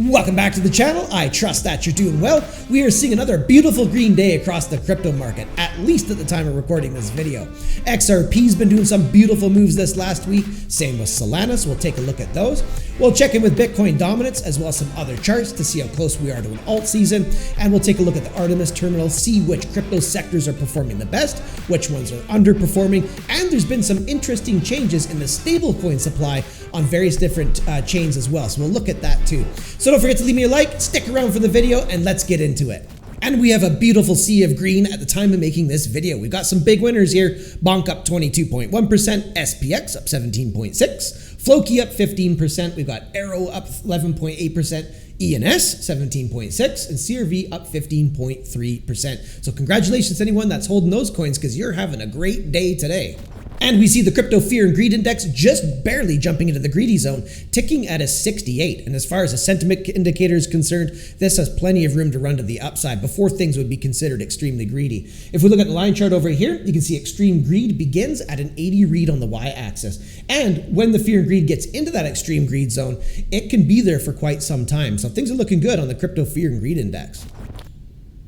Welcome back to the channel. I trust that you're doing well. We are seeing another beautiful green day across the crypto market, at least at the time of recording this video. XRP's been doing some beautiful moves this last week, same with Solana, so we'll take a look at those. We'll check in with Bitcoin dominance as well as some other charts to see how close we are to an alt season, and we'll take a look at the Artemis Terminal, see which crypto sectors are performing the best, which ones are underperforming, and there's been some interesting changes in the stablecoin supply on various different chains as well, so we'll look at that too. So don't forget to leave me a like, stick around for the video, and let's get into it. And we have a beautiful sea of green at the time of making this video. We've got some big winners here. Bonk up 22.1%, SPX up 17.6%, Floki up 15%, we've got Arrow up 11.8%, ENS 17.6%, and CRV up 15.3%. So congratulations to anyone that's holding those coins, because you're having a great day today. And we see the crypto fear and greed index just barely jumping into the greedy zone, ticking at a 68. And as far as a sentiment indicator is concerned, this has plenty of room to run to the upside before things would be considered extremely greedy. If we look at the line chart over here, you can see extreme greed begins at an 80 read on the y-axis. And when the fear and greed gets into that extreme greed zone, it can be there for quite some time. So things are looking good on the crypto fear and greed index.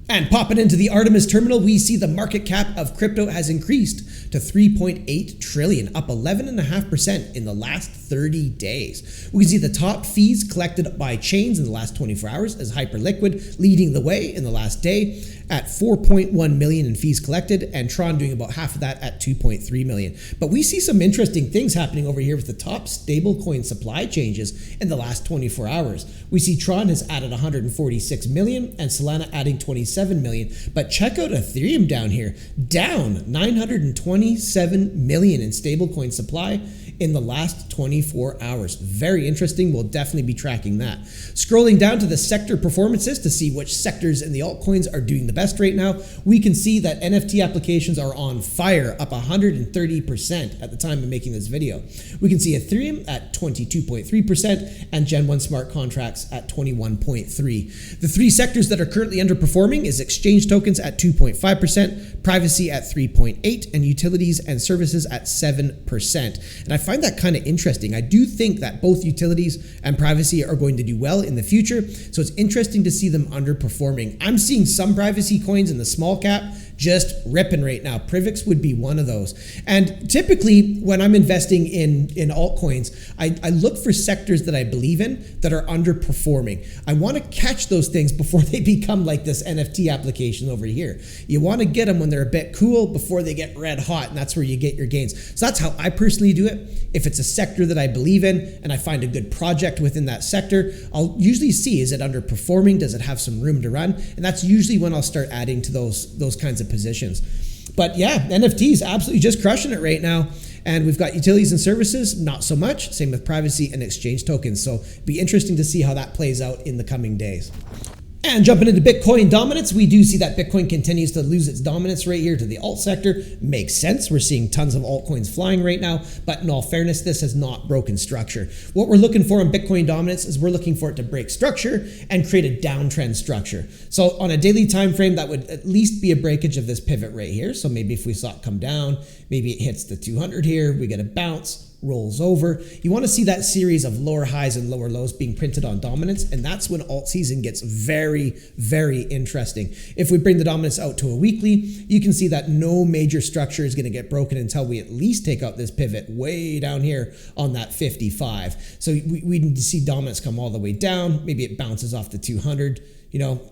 And popping into the Artemis Terminal, we see the market cap of crypto has increased to 3.8 trillion, up 11.5% in the last 30 days. We can see the top fees collected by chains in the last 24 hours as Hyperliquid leading the way in the last day at 4.1 million in fees collected, and Tron doing about half of that at 2.3 million. But we see some interesting things happening over here with the top stablecoin supply changes in the last 24 hours. We see Tron has added 146 million and Solana adding 27 million. But check out Ethereum down here, down 927 million in stablecoin supply in the last 24 hours. Very interesting. We'll definitely be tracking that. Scrolling down to the sector performances to see which sectors in the altcoins are doing the best right now, we can see that NFT applications are on fire, up 130% at the time of making this video. We can see Ethereum at 22.3% and Gen 1 smart contracts at 21.3%. The three sectors that are currently underperforming is exchange tokens at 2.5%, privacy at 3.8%, and utilities and services at 7%. And I find that kind of interesting. I do think that both utilities and privacy are going to do well in the future, so it's interesting to see them underperforming. I'm seeing some privacy coins in the small cap just ripping right now. Privix would be one of those. And typically when I'm investing in altcoins, I look for sectors that I believe in that are underperforming. I want to catch those things before they become like this NFT application over here. You want to get them when they're a bit cool before they get red hot, and that's where you get your gains. So that's how I personally do it. If it's a sector that I believe in and I find a good project within that sector, I'll usually see, is it underperforming? Does it have some room to run? And that's usually when I'll start adding to those kinds of positions. But yeah, NFTs absolutely just crushing it right now. And we've got utilities and services, not so much. Same with privacy and exchange tokens. So it'll be interesting to see how that plays out in the coming days. And jumping into Bitcoin dominance, we do see that Bitcoin continues to lose its dominance right here to the alt sector. Makes sense. We're seeing tons of altcoins flying right now, but in all fairness, this has not broken structure. What we're looking for in Bitcoin dominance is we're looking for it to break structure and create a downtrend structure. So on a daily time frame, that would at least be a breakage of this pivot right here. So maybe if we saw it come down, maybe it hits the 200 here, we get a bounce, rolls over. You want to see that series of lower highs and lower lows being printed on dominance, and that's when alt season gets very, very interesting. If we bring the dominance out to a weekly, you can see that no major structure is going to get broken until we at least take out this pivot way down here on that 55. So we need to see dominance come all the way down. Maybe it bounces off the 200,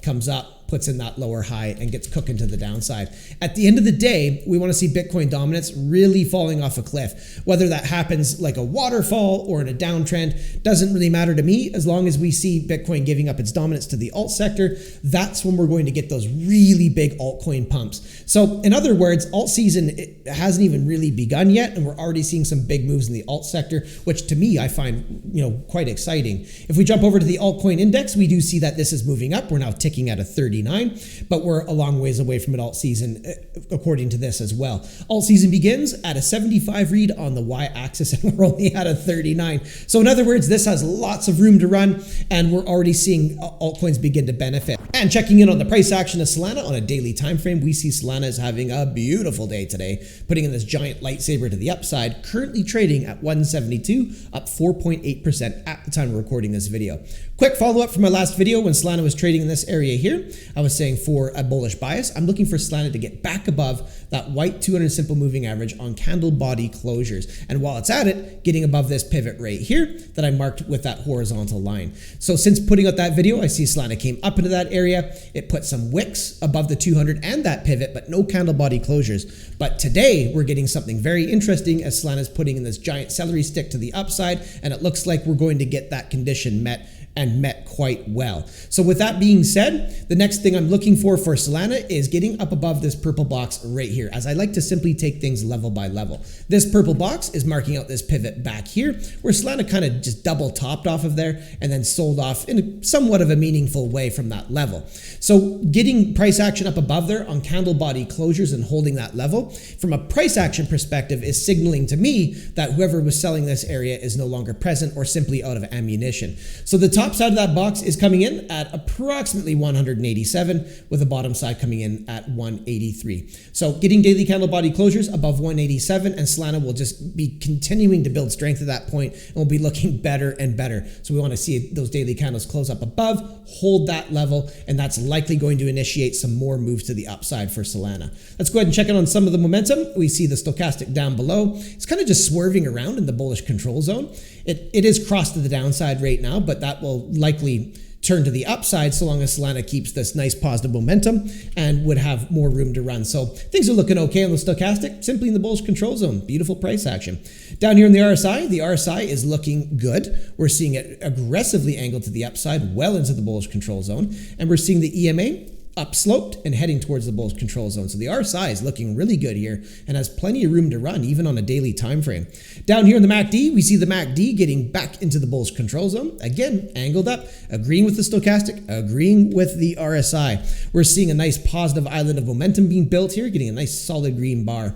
comes up, puts in that lower high and gets cooking to the downside. At the end of the day, we want to see Bitcoin dominance really falling off a cliff. Whether that happens like a waterfall or in a downtrend doesn't really matter to me. As long as we see Bitcoin giving up its dominance to the alt sector, that's when we're going to get those really big altcoin pumps. So in other words, alt season, it hasn't even really begun yet, and we're already seeing some big moves in the alt sector, which to me I find quite exciting. If we jump over to the Altcoin Index, we do see that this is moving up. We're now ticking at a 30 39, but we're a long ways away from an alt season according to this as well. Alt season begins at a 75 read on the y-axis and we're only at a 39. So in other words, this has lots of room to run and we're already seeing altcoins begin to benefit. And checking in on the price action of Solana on a daily time frame, we see Solana is having a beautiful day today, putting in this giant lightsaber to the upside, currently trading at 172, up 4.8% at the time of recording this video. Quick follow-up from my last video when Solana was trading in this area here. I was saying for a bullish bias, I'm looking for Solana to get back above that white 200 simple moving average on candle body closures. And while it's at it, getting above this pivot right here that I marked with that horizontal line. So since putting out that video, I see Solana came up into that area. It put some wicks above the 200 and that pivot, but no candle body closures. But today we're getting something very interesting as Solana is putting in this giant celery stick to the upside, and it looks like we're going to get that condition met, and met quite well. So with that being said, the next thing I'm looking for Solana is getting up above this purple box right here, as I like to simply take things level by level. This purple box is marking out this pivot back here, where Solana kind of just double topped off of there and then sold off in somewhat of a meaningful way from that level. So getting price action up above there on candle body closures and holding that level, from a price action perspective, is signaling to me that whoever was selling this area is no longer present or simply out of ammunition. So the top side of that box is coming in at approximately 187, with the bottom side coming in at 183. So getting daily candle body closures above 187, and Solana will just be continuing to build strength at that point and will be looking better and better. So we want to see those daily candles close up above, hold that level, and that's likely going to initiate some more moves to the upside for Solana. Let's go ahead and check in on some of the momentum. We see the stochastic down below. It's kind of just swerving around in the bullish control zone. It is crossed to the downside right now, but that will likely turn to the upside so long as Solana keeps this nice positive momentum and would have more room to run. So things are looking okay on the stochastic, simply in the bullish control zone. Beautiful price action. Down here in the RSI is looking good. We're seeing it aggressively angled to the upside, well into the bullish control zone. And we're seeing the EMA upsloped and heading towards the bullish control zone. So the RSI is looking really good here and has plenty of room to run even on a daily time frame. Down here in the MACD, we see the MACD getting back into the bullish control zone. Again, angled up, agreeing with the stochastic, agreeing with the RSI. We're seeing a nice positive island of momentum being built here, getting a nice solid green bar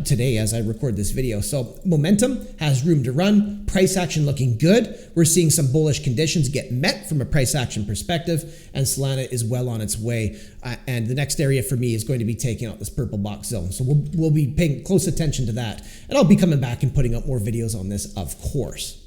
today as I record this video. So momentum has room to run, price action looking good. We're seeing some bullish conditions get met from a price action perspective, and Solana is well on its way. And the next area for me is going to be taking out this purple box zone. So we'll be paying close attention to that. And I'll be coming back and putting up more videos on this, of course.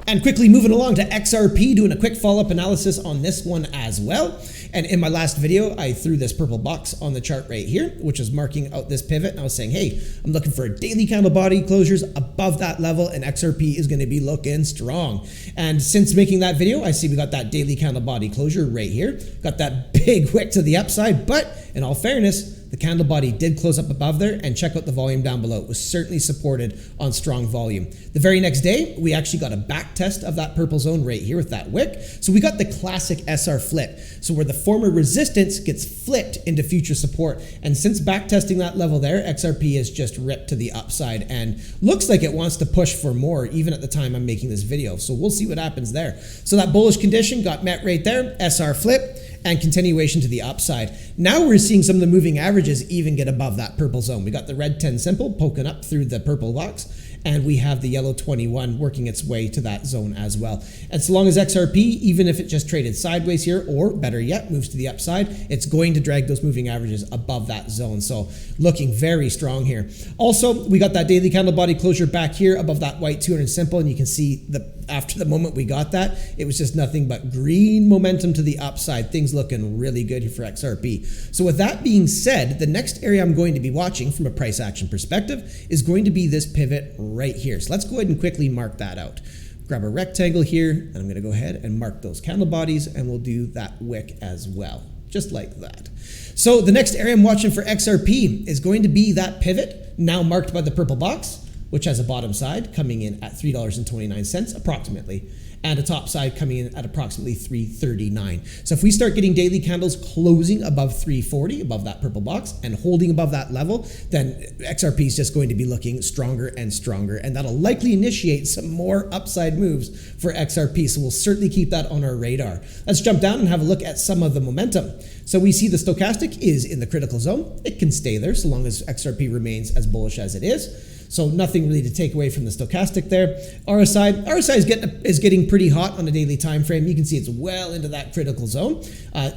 And quickly moving along to XRP, doing a quick follow-up analysis on this one as well. And in my last video, I threw this purple box on the chart right here, which is marking out this pivot. And I was saying, hey, I'm looking for daily candle body closures above that level, and XRP is going to be looking strong. And since making that video, I see we got that daily candle body closure right here. Got that big wick to the upside, but in all fairness, the candle body did close up above there, and check out the volume down below. It was certainly supported on strong volume. The very next day, we actually got a back test of that purple zone right here with that wick. So we got the classic SR flip. So where the former resistance gets flipped into future support. And since back testing that level there, XRP is just ripped to the upside and looks like it wants to push for more even at the time I'm making this video. So we'll see what happens there. So that bullish condition got met right there, SR flip, and continuation to the upside. Now we're seeing some of the moving averages even get above that purple zone. We got the red 10 simple poking up through the purple box, and we have the yellow 21 working its way to that zone as well. And so long as XRP, even if it just traded sideways here, or better yet, moves to the upside, it's going to drag those moving averages above that zone. So looking very strong here. Also, we got that daily candle body closure back here above that white 200 simple, and you can see after the moment we got that, it was just nothing but green momentum to the upside. Things looking really good here for XRP. So with that being said, the next area I'm going to be watching from a price action perspective is going to be this pivot right here. So let's go ahead and quickly mark that out. Grab a rectangle here, and I'm going to go ahead and mark those candle bodies, and we'll do that wick as well, just like that. So the next area I'm watching for XRP is going to be that pivot, now marked by the purple box, which has a bottom side coming in at $3.29 approximately. and a top side coming in at approximately 339. So if we start getting daily candles closing above 340, above that purple box, and holding above that level, then XRP is just going to be looking stronger and stronger, and that'll likely initiate some more upside moves for XRP. So we'll certainly keep that on our radar. Let's jump down and have a look at some of the momentum. So we see the stochastic is in the critical zone. It can stay there so long as XRP remains as bullish as it is. So nothing really to take away from the stochastic there. RSI is getting pretty hot on a daily time frame. You can see it's well into that critical zone.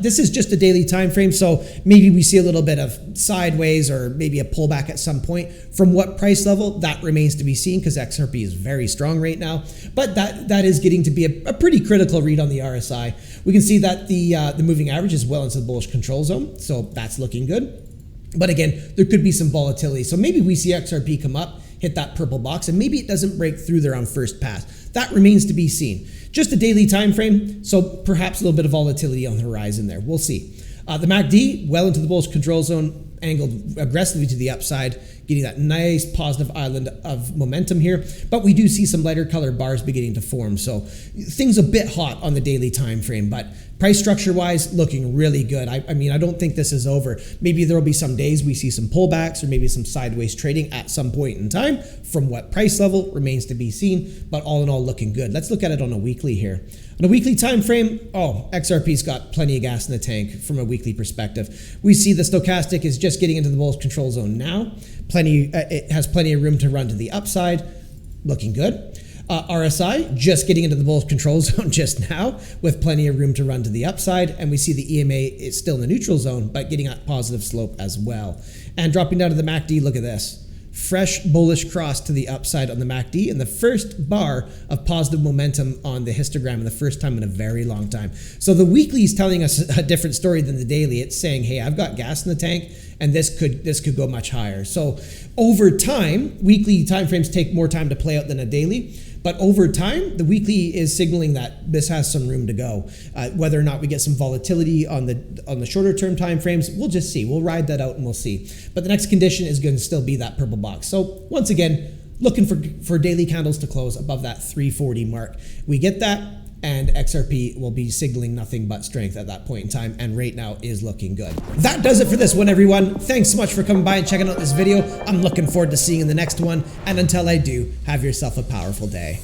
This is just a daily time frame, so maybe we see a little bit of sideways or maybe a pullback at some point. From what price level, that remains to be seen because XRP is very strong right now. But that is getting to be a pretty critical read on the RSI. We can see that the moving average is well into the bullish control zone, so that's looking good. But again, there could be some volatility. So maybe we see XRP come up, hit that purple box, and maybe it doesn't break through there on first pass. That remains to be seen. Just a daily time frame, so perhaps a little bit of volatility on the horizon there. We'll see. The MACD, well into the bullish control zone, angled aggressively to the upside, getting that nice positive island of momentum here. But we do see some lighter color bars beginning to form. So things a bit hot on the daily time frame, but price structure wise, looking really good. I mean, I don't think this is over. Maybe there'll be some days we see some pullbacks or maybe some sideways trading at some point in time. From what price level remains to be seen, but all in all looking good. Let's look at it on a weekly here. On a weekly time frame, XRP's got plenty of gas in the tank from a weekly perspective. We see the stochastic is just getting into the bullish control zone now. It has plenty of room to run to the upside. Looking good. RSI just getting into the bullish control zone just now with plenty of room to run to the upside. And we see the EMA is still in the neutral zone, but getting a positive slope as well. And dropping down to the MACD, look at this. Fresh bullish cross to the upside on the MACD and the first bar of positive momentum on the histogram in the first time in a very long time. So the weekly is telling us a different story than the daily. It's saying, hey, I've got gas in the tank and this could go much higher. So over time, weekly timeframes take more time to play out than a daily. But over time, the weekly is signaling that this has some room to go. Whether or not we get some volatility on the shorter term time frames, we'll just see. We'll ride that out and we'll see. But the next condition is going to still be that purple box. So once again, looking for daily candles to close above that 340 mark. We get that, and XRP will be signaling nothing but strength at that point in time, and right now is looking good. That does it for this one, everyone. Thanks so much for coming by and checking out this video. I'm looking forward to seeing you in the next one, and until I do, have yourself a powerful day.